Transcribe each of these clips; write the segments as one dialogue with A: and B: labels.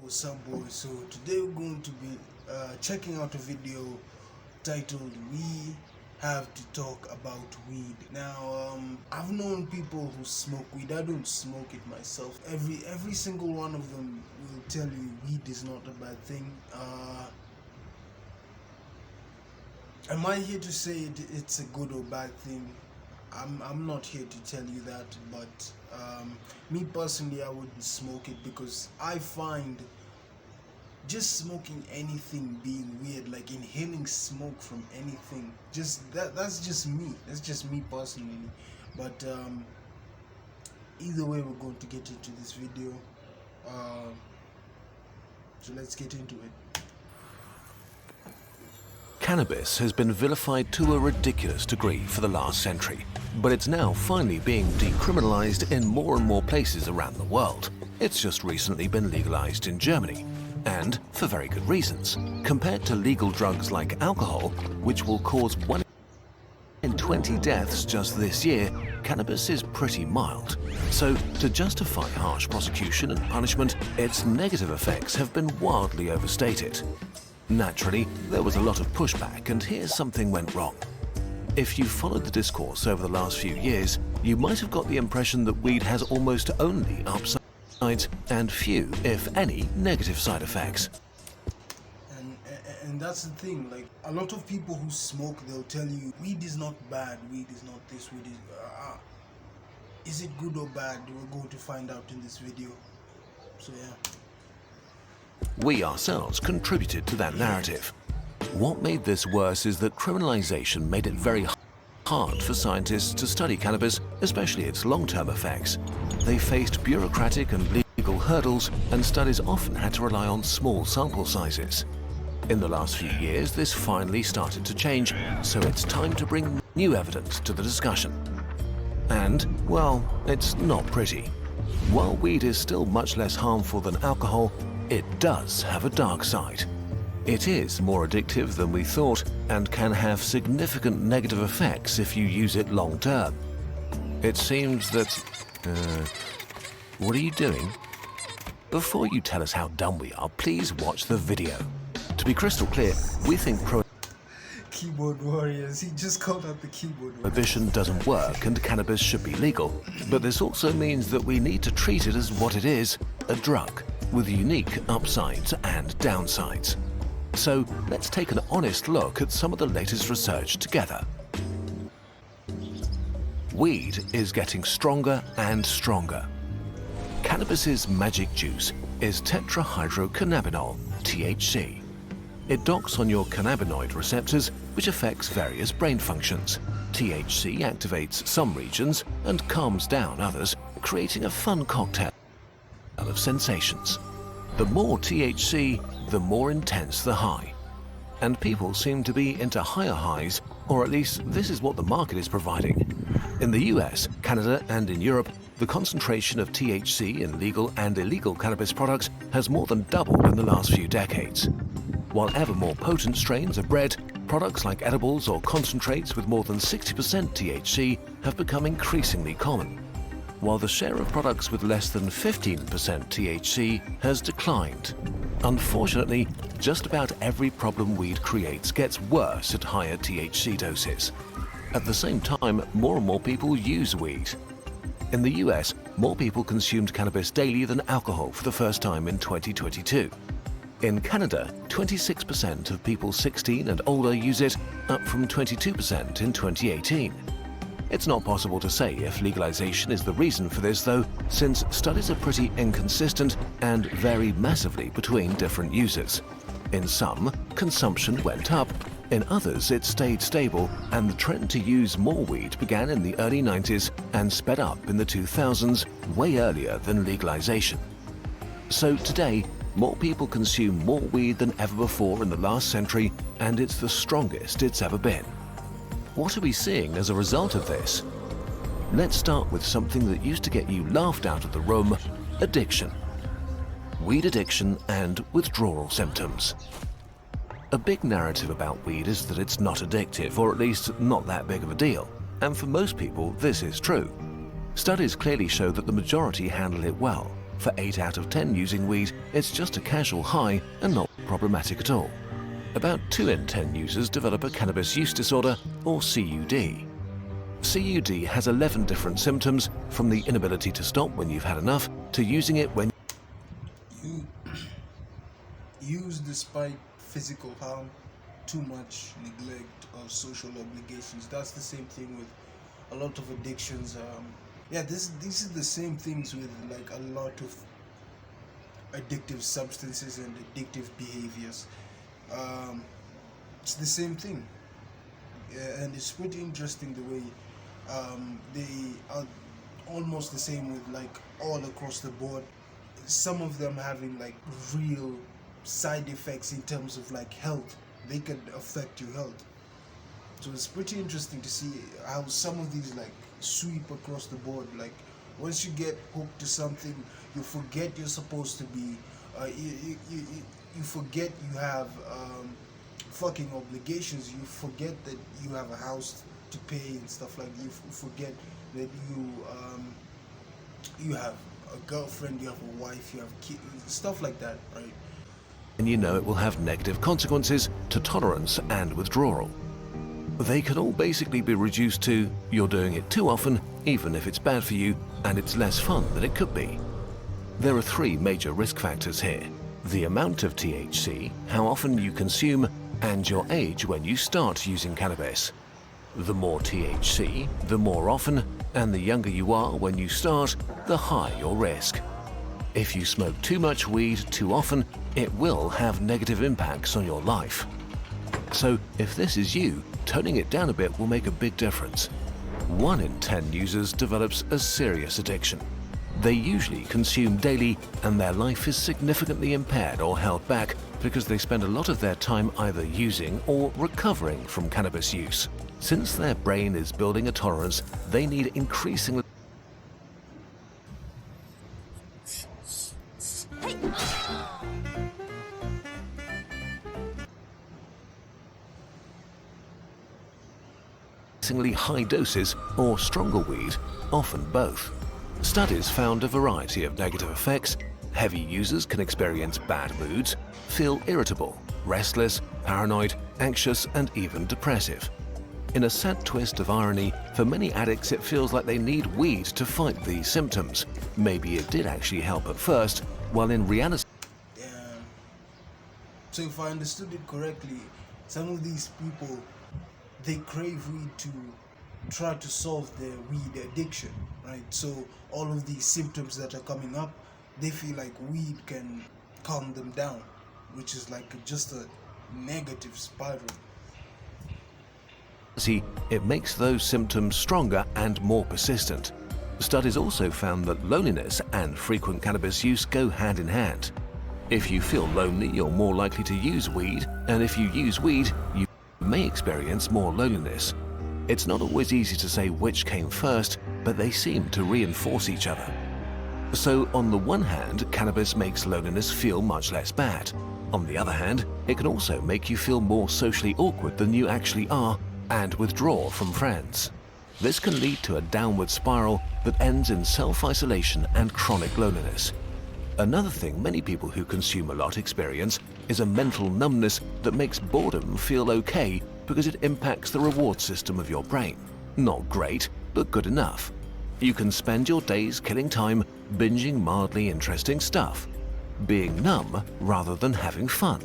A: What's up, boys? So today we're going to be checking out a video titled "We Have to Talk About Weed." Now, I've known people who smoke weed. I don't smoke it myself. Every single one of them will tell you weed is not a bad thing. Am I here to say it's a good or bad thing? I'm not here to tell you that, but me personally, I wouldn't smoke it because I find just smoking anything being weird, like inhaling smoke from anything. That's just me. That's just me personally. But either way, we're going to get into this video. So let's get into it.
B: Cannabis has been vilified to a ridiculous degree for the last century, but it's now finally being decriminalized in more and more places around the world. It's just recently been legalized in Germany, and for very good reasons. Compared to legal drugs like alcohol, which will cause 1 in 20 deaths just this year, cannabis is pretty mild. So, to justify harsh prosecution and punishment, its negative effects have been wildly overstated. Naturally, there was a lot of pushback, and here's something went wrong. If you followed the discourse over the last few years, you might have got the impression that weed has almost only upsides and few, if any, negative side effects.
A: And that's the thing, like, a lot of people who smoke, they'll tell you weed is not bad, weed is not this, weed is it good or bad? We're going to find out in this video. So yeah.
B: We ourselves contributed to that narrative. What made this worse is that criminalization made it very hard for scientists to study cannabis, especially its long-term effects. They faced bureaucratic and legal hurdles, and studies often had to rely on small sample sizes. In the last few years, this finally started to change, so it's time to bring new evidence to the discussion. And, well, it's not pretty. While weed is still much less harmful than alcohol, it does have a dark side. It is more addictive than we thought and can have significant negative effects if you use it long term. It seems that... what are you doing? Before you tell us how dumb we are, please watch the video. To be crystal clear, we think
A: Keyboard warriors, he just called out the keyboard warriors.
B: Prohibition doesn't work and cannabis should be legal, but this also means that we need to treat it as what it is, a drug, with unique upsides and downsides. So let's take an honest look at some of the latest research together. Weed is getting stronger and stronger. Cannabis's magic juice is tetrahydrocannabinol, THC. It docks on your cannabinoid receptors, which affects various brain functions. THC activates some regions and calms down others, creating a fun cocktail of sensations. The more THC, the more intense the high. And people seem to be into higher highs, or at least this is what the market is providing. In the US, Canada, and in Europe, the concentration of THC in legal and illegal cannabis products has more than doubled in the last few decades. While ever more potent strains are bred, products like edibles or concentrates with more than 60% THC have become increasingly common, while the share of products with less than 15% THC has declined. Unfortunately, just about every problem weed creates gets worse at higher THC doses. At the same time, more and more people use weed. In the US, more people consumed cannabis daily than alcohol for the first time in 2022. In Canada, 26% of people 16 and older use it, up from 22% in 2018. It's not possible to say if legalization is the reason for this, though, since studies are pretty inconsistent and vary massively between different users. In some, consumption went up. In others, it stayed stable, and the trend to use more weed began in the early 90s and sped up in the 2000s, way earlier than legalization. So today, more people consume more weed than ever before in the last century, and it's the strongest it's ever been. What are we seeing as a result of this? Let's start with something that used to get you laughed out of the room: addiction. Weed addiction and withdrawal symptoms. A big narrative about weed is that it's not addictive, or at least not that big of a deal. And for most people, this is true. Studies clearly show that the majority handle it well, For 8 out of 10 using weed, it's just a casual high and not problematic at all. About 2 in 10 users develop a cannabis use disorder, or CUD. CUD has 11 different symptoms, from the inability to stop when you've had enough to using it when
A: You use despite physical harm, too much neglect or social obligations. That's the same thing with a lot of addictions. Yeah, these are the same things with like a lot of addictive substances and addictive behaviors. It's the same thing. Yeah, and it's pretty interesting the way they are almost the same with like all across the board. Some of them having like real side effects in terms of like health. They can affect your health. So it's pretty interesting to see how some of these like sweep across the board. Like once you get hooked to something, you forget you're supposed to be. You forget you have fucking obligations. You forget that you have a house to pay and stuff like that. You forget that you have a girlfriend, you have a wife, you have kids, stuff like that, right?
B: and you know it will have negative consequences to tolerance and withdrawal. They can all basically be reduced to you're doing it too often, even if it's bad for you, and it's less fun than it could be. There are 3 major risk factors here: the amount of THC, how often you consume, and your age when you start using cannabis. The more THC, the more often, and the younger you are when you start, the higher your risk. If you smoke too much weed too often, it will have negative impacts on your life. So if this is you, toning it down a bit will make a big difference. 1 in 10 users develops a serious addiction. They usually consume daily, and their life is significantly impaired or held back because they spend a lot of their time either using or recovering from cannabis use. Since their brain is building a tolerance, they need increasingly high doses or stronger weed, often both. Studies found a variety of negative effects. Heavy users can experience bad moods, feel irritable, restless, paranoid, anxious, and even depressive. In a sad twist of irony, for many addicts it feels like they need weed to fight these symptoms. Maybe it did actually help at first, while in reality...
A: So if I understood it correctly, some of these people, they crave weed to try to solve their weed addiction, right? So all of these symptoms that are coming up, they feel like weed can calm them down, which is like just a negative spiral.
B: It makes those symptoms stronger and more persistent. Studies also found that loneliness and frequent cannabis use go hand in hand. If you feel lonely, you're more likely to use weed, and if you use weed, you may experience more loneliness. It's not always easy to say which came first, but they seem to reinforce each other. So on the one hand, cannabis makes loneliness feel much less bad. On the other hand, it can also make you feel more socially awkward than you actually are and withdraw from friends. This can lead to a downward spiral that ends in self-isolation and chronic loneliness. Another thing many people who consume a lot experience is a mental numbness that makes boredom feel okay because it impacts the reward system of your brain. Not great, but good enough. You can spend your days killing time binging mildly interesting stuff, being numb rather than having fun.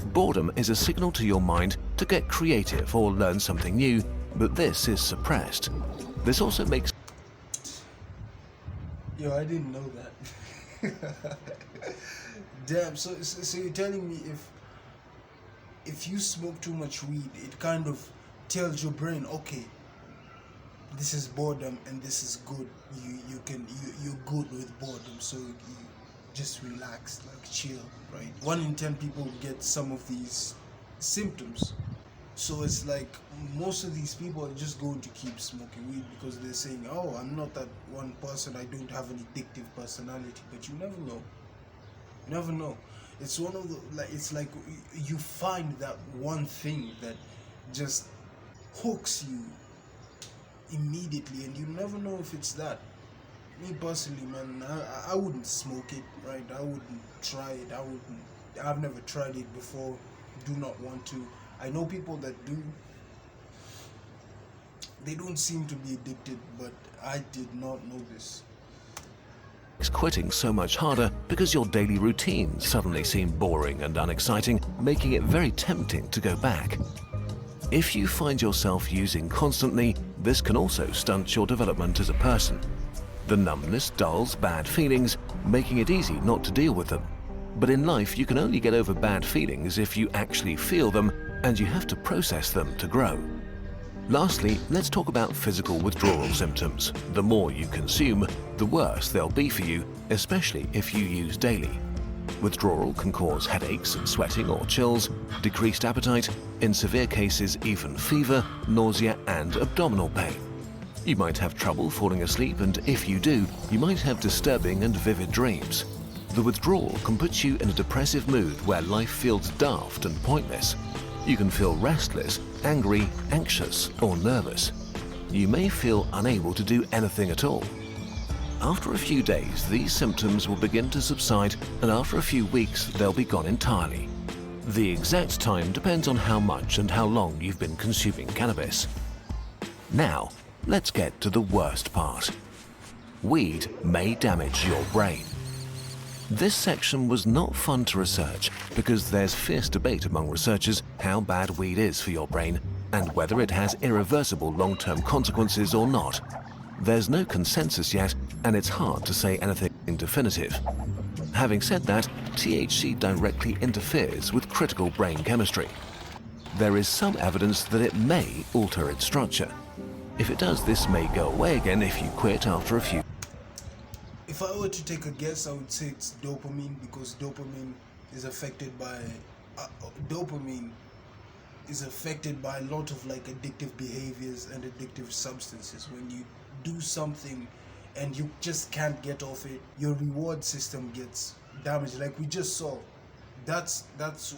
B: Boredom is a signal to your mind to get creative or learn something new, but this is suppressed. This also makes...
A: Yo, I didn't know that. Damn, so you're telling me if you smoke too much weed, it kind of tells your brain, okay, this is boredom and this is good. You're good with boredom, so you just relax, like chill, right? 1 in 10 people get some of these symptoms. So it's like most of these people are just going to keep smoking weed because they're saying, oh, I'm not that one person, I don't have an addictive personality. But you never know. You never know. It's one of the, like, it's like you find that one thing that just hooks you immediately, and you never know if it's that. Me personally, man, I wouldn't smoke it, right? I wouldn't try it. I've never tried it before. Do not want to. I know people that do. They don't seem to be addicted, but I did not know this.
B: Makes quitting so much harder because your daily routines suddenly seem boring and unexciting, making it very tempting to go back. If you find yourself using constantly, this can also stunt your development as a person. The numbness dulls bad feelings, making it easy not to deal with them. But in life, you can only get over bad feelings if you actually feel them, and you have to process them to grow. Lastly, let's talk about physical withdrawal symptoms. The more you consume, the worse they'll be for you, especially if you use daily. Withdrawal can cause headaches, sweating or chills, decreased appetite, in severe cases even fever, nausea and abdominal pain. You might have trouble falling asleep, and if you do, you might have disturbing and vivid dreams. The withdrawal can put you in a depressive mood where life feels daft and pointless. You can feel restless, angry, anxious or nervous. You may feel unable to do anything at all. After a few days, these symptoms will begin to subside, and after a few weeks, they'll be gone entirely. The exact time depends on how much and how long you've been consuming cannabis. Now, let's get to the worst part. Weed may damage your brain. This section was not fun to research because there's fierce debate among researchers how bad weed is for your brain and whether it has irreversible long-term consequences or not. There's no consensus yet, and it's hard to say anything definitive. Having said that, THC directly interferes with critical brain chemistry. There is some evidence that it may alter its structure. If it does, this may go away again if you quit after a few.
A: If I were to take a guess, I would say it's dopamine, because dopamine is affected by a lot of like addictive behaviors and addictive substances. When you do something and you just can't get off it, your reward system gets damaged, like we just saw. That's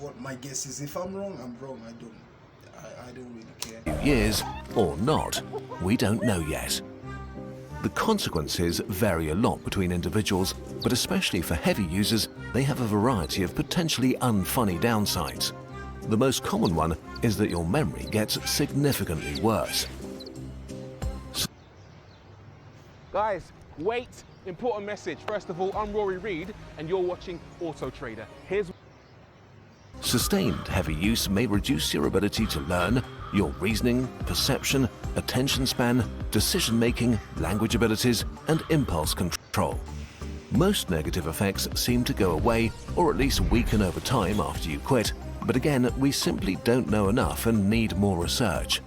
A: what my guess is. If I'm wrong, I'm wrong. I don't really care.
B: Years or not, we don't know yet. The consequences vary a lot between individuals, but especially for heavy users, they have a variety of potentially unfunny downsides. The most common one is that your memory gets significantly worse.
C: Guys, wait, important message. First of all, I'm Rory Reid and you're watching Auto Trader. Here's
B: Sustained heavy use may reduce your ability to learn, your reasoning, perception, attention span, decision-making, language abilities, and impulse control. Most negative effects seem to go away or at least weaken over time after you quit, but again, we simply don't know enough and need more research.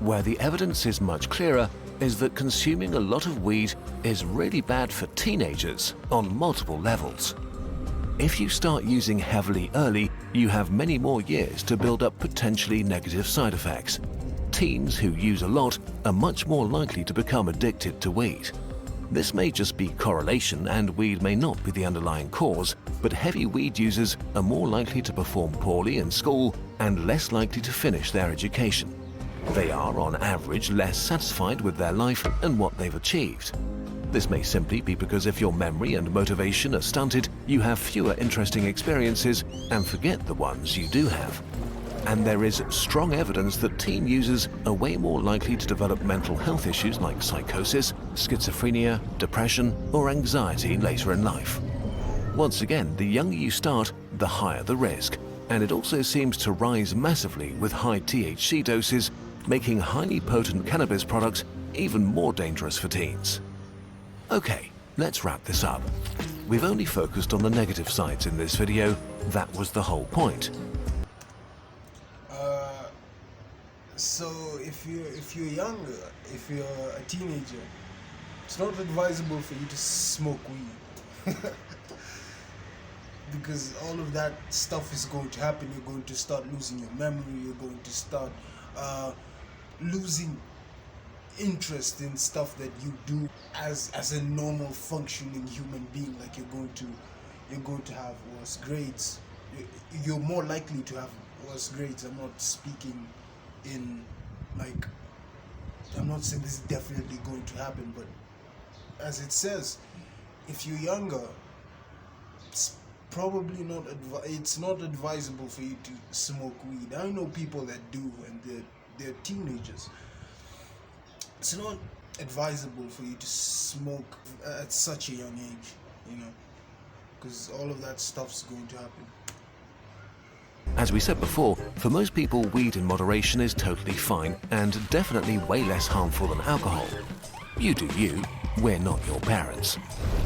B: Where the evidence is much clearer is that consuming a lot of weed is really bad for teenagers on multiple levels. If you start using heavily early, you have many more years to build up potentially negative side effects. Teens who use a lot are much more likely to become addicted to weed. This may just be correlation and weed may not be the underlying cause, but heavy weed users are more likely to perform poorly in school and less likely to finish their education. They are, on average, less satisfied with their life and what they've achieved. This may simply be because if your memory and motivation are stunted, you have fewer interesting experiences and forget the ones you do have. And there is strong evidence that teen users are way more likely to develop mental health issues like psychosis, schizophrenia, depression, or anxiety later in life. Once again, the younger you start, the higher the risk, and it also seems to rise massively with high THC doses, making highly potent cannabis products even more dangerous for teens. Okay, let's wrap this up. We've only focused on the negative sides in this video. That was the whole point.
A: So if you're younger, if you're a teenager, it's not advisable for you to smoke weed. Because all of that stuff is going to happen. You're going to start losing your memory. You're going to start losing interest in stuff that you do as a normal functioning human being. Like you're going to have worse grades. You're more likely to have worse grades. I'm not speaking in like, I'm not saying this is definitely going to happen, but as it says, if you're younger, it's probably not it's not advisable for you to smoke weed. I know people that do, and they're teenagers. It's not advisable for you to smoke at such a young age, you know, because all of that stuff's going to happen.
B: As we said before, for most people, weed in moderation is totally fine and definitely way less harmful than alcohol. You do you, we're not your parents.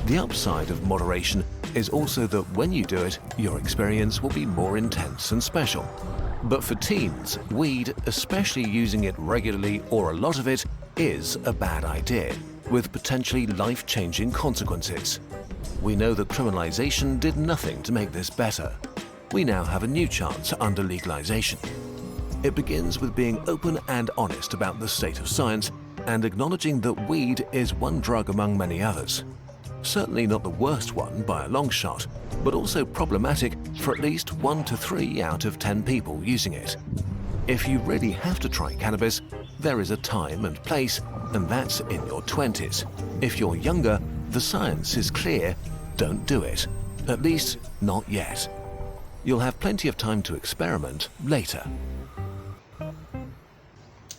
B: The upside of moderation is also that when you do it, your experience will be more intense and special. But for teens, weed, especially using it regularly or a lot of it, is a bad idea, with potentially life-changing consequences. We know that criminalization did nothing to make this better. We now have a new chance under legalization. It begins with being open and honest about the state of science and acknowledging that weed is one drug among many others. Certainly not the worst one by a long shot, but also problematic for at least 1 to 3 out of 10 people using it. If you really have to try cannabis, there is a time and place, and that's in your 20s. If you're younger, the science is clear: don't do it. At least, not yet. You'll have plenty of time to experiment later.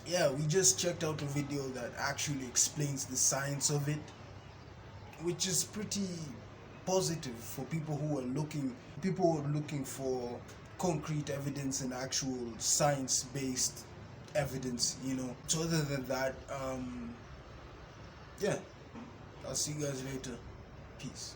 A: Yeah, we just checked out a video that actually explains the science of it, which is pretty positive for people who are looking for concrete evidence and actual science-based evidence, you know. So other than that, yeah, I'll see you guys later. Peace.